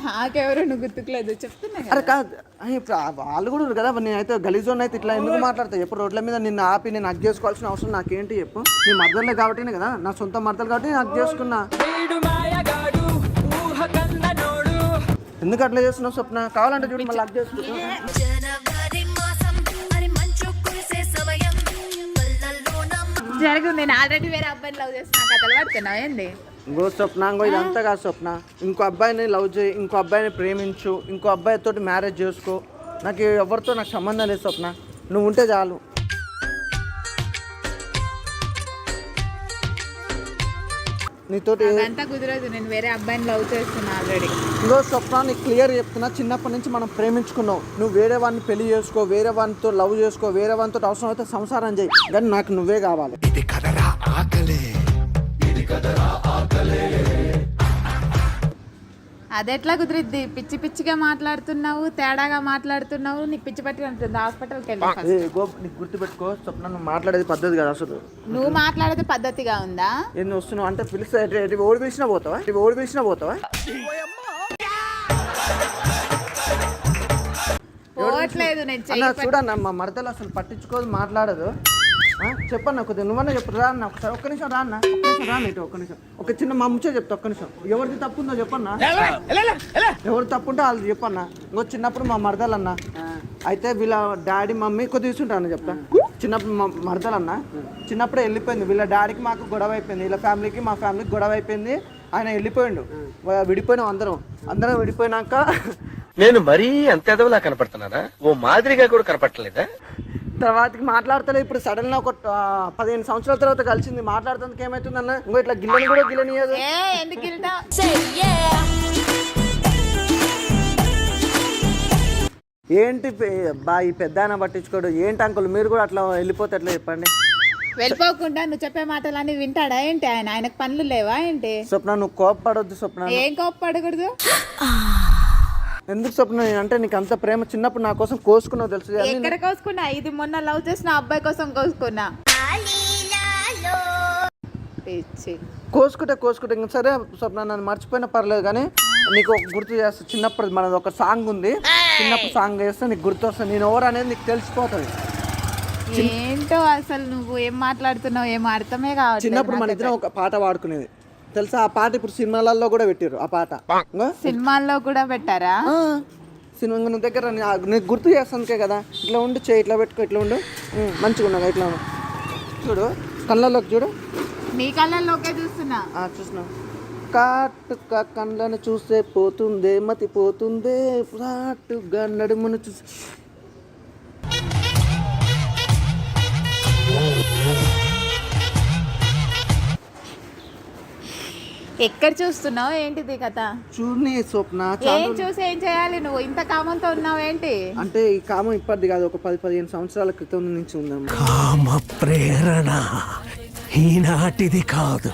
నాకెవరు నువ్వు గుర్తుకులేదు చెప్తున్నా అరే కాదు ఇప్పుడు వాళ్ళు కూడా కదా, నేనైతే గలీజోన్ అయితే ఇట్లా ఎందుకు మాట్లాడతావు? ఎప్పుడు రోడ్ల మీద నిన్ను ఆపి నేను హక్ చేసుకోవాల్సిన అవసరం నాకేంటి చెప్పు? నీ మర్దలే కాబట్టి కదా, నా సొంత మర్దలు కాబట్టి నేను హక్ చేసుకున్నా. ఎందుకు అట్లా చేస్తున్నావు స్వప్న? కావాలంటే చూడు మళ్ళీ హక్ చేసుకుంటా. జరగదు, నేను ఆల్రెడీ వేరే అబ్బాయిని లవ్ చేస్తున్నా, కథలు పడుతున్నావు ఏంది? ఇంకో స్వప్న, ఇంకో ఇదంతా కాదు స్వప్న. ఇంకో అబ్బాయిని లవ్ చేయి, ఇంకో అబ్బాయిని ప్రేమించు, ఇంకో అబ్బాయితో మ్యారేజ్ చేసుకో. నాకు ఎవరితో నాకు సంబంధం లేదు స్వప్న, నువ్వు ఉంటే చాలు. నీతోటి అంతా కుదరదు, నేను వేరే అబ్బాయిని లవ్ చేస్తున్నా ఆల్రెడీ. ఇంకో స్వప్న నీకు క్లియర్ చెప్తున్నా, చిన్నప్పటి నుంచి మనం ప్రేమించుకున్నావు. నువ్వు వేరే వాడిని పెళ్లి చేసుకో, వేరే వాడితో లవ్ చేసుకో, వేరే వాడితో అవసరం అయితే సంసారం చేయి, కానీ నాకు నువ్వే కావాలి. అది ఎట్లా కుదిరిద్ది? పిచ్చి పిచ్చిగా మాట్లాడుతున్నావు, తేడాగా మాట్లాడుతున్నావు, నీకు పిచ్చి పట్టి ఉంటుంది. హాస్పిటల్కి వెళ్ళి నీకు గుర్తుపెట్టుకో స్వప్న, నువ్వు మాట్లాడేది పద్ధతి కదా అసలు. నువ్వు మాట్లాడేది పద్ధతిగా ఉందా? ఏంది వస్తున్నావు అంటే పిలిస్తే ఓడి పిలిచినా పోతావా? ఓడి పిలిచినా పోతావా? పోవట్లేదు నేను. చూడన్నా మా మరదలు అసలు పట్టించుకోదు, మాట్లాడదు. చెప్పన్నా కొద్దిగా నువ్వన్నా చెప్పు. రా అన్న ఒకసారి, ఒక్క నిమిషం రా అన్న, ఇటు ఒక్క నిమిషం. ఒక చిన్న మా ముచ్చో చెప్తా, ఒక్క నిమిషం. ఎవరిది తప్పు ఉందో చెప్పన్నా, ఎవరు తప్పు ఉంటే వాళ్ళది చెప్పన్నా. ఇంకో చిన్నప్పుడు మా మరదలన్నా అయితే వీళ్ళ డాడీ మమ్మీ కొద్దిగా తీసుకుంటాను చెప్తా. చిన్నప్పుడు మా మరదలన్నా చిన్నప్పుడే వెళ్ళిపోయింది. వీళ్ళ డాడీకి మాకు గొడవ అయిపోయింది, వీళ్ళ ఫ్యామిలీకి మా ఫ్యామిలీకి గొడవ అయిపోయింది. ఆయన వెళ్ళిపోయిండు, విడిపోయినాం అందరం విడిపోయినాక నేను మరీ అంత ఎదవలా కనపడుతున్నానా? ఓ మాదిరిగా కూడా కనపడలేదా? తర్వాతకి మాట్లాడతలే. ఇప్పుడు సడన్ గా ఒక 15 సంవత్సరాల తర్వాత కలిసింది. మాట్లాడుతుంది ఏమైతుంది అన్న, ఇంకో ఇట్లా గిల్లని కూడా గిల్లనియదు. ఏంటి బా ఈ పెద్ద ఆయన పట్టించుకోడు ఏంటి? అంకుల్ మీరు కూడా అట్లా వెళ్ళిపోతే ఎట్లా చెప్పండి? వెళ్ళిపోకుండా నువ్వు చెప్పే మాటలన్నీ వింటాడా ఏంటి? ఆయనకు పనులు లేవా ఏంటి? స్వప్న నువ్వు కోపపడొద్దు స్వప్న. ఏం కోపపడకూడదు? ఎందుకు స్వప్న? అంటే నీకు అంత ప్రేమ, చిన్నప్పుడు నా కోసం కోసుకున్నావు తెలుసు. ఎక్కడ కోసుకున్నా? ఇది మొన్న లవ్ చేసిన అబ్బాయి కోసం కోసుకున్నా. కోసుకుంటే ఇంకా సరే స్వప్న, నన్ను మర్చిపోయినా పర్లేదు, కానీ నీకు గుర్తు చేస్తా. చిన్నప్పుడు మనది ఒక సాంగ్ ఉంది, చిన్నప్పుడు సాంగ్ చేస్తే నీకు గుర్తు వస్తుంది. నేను ఎవరు అనేది నీకు తెలిసిపోతుంది. ఏంటో అసలు నువ్వు ఏం మాట్లాడుతున్నావు, ఏం అర్థమే కావాలి. చిన్నప్పుడు మన ఇద్దరం ఒక పాట పాడుకునేది తెలుసా? ఆ పాట ఇప్పుడు సినిమాలలో కూడా పెట్టారు. ఆ పాట సినిమాల్లో కూడా పెట్టారా? సినిమా నువ్వు దగ్గర నీకు గుర్తు చేస్తానుకే కదా. ఇట్లా ఉండు, చేయి ఇట్లా పెట్టుకో, ఇట్లా ఉండు, మంచిగా ఉన్నాగా. ఇట్లా చూడు, కళ్ళల్లోకి చూడు. నీ కళ్ళల్లోకే చూస్తున్నా. చూస్తున్నా. కాటుగా కళ్ళను చూస్తే పోతుందే మతి పోతుందే, పాటుగా నడుమును చూసి. ఎక్కడ చూస్తున్నావు? ఏంటిది కథ? చూడని స్వప్న, ఏం చూసి ఏం చేయాలి? నువ్వు ఇంత కామంతో ఉన్నావు ఏంటి? అంటే ఈ కామం ఇప్పటిది కాదు, ఒక 10-15 సంవత్సరాల క్రితం నుంచి ఉందాం. కామ ప్రేరణ ఈనాటిది కాదు.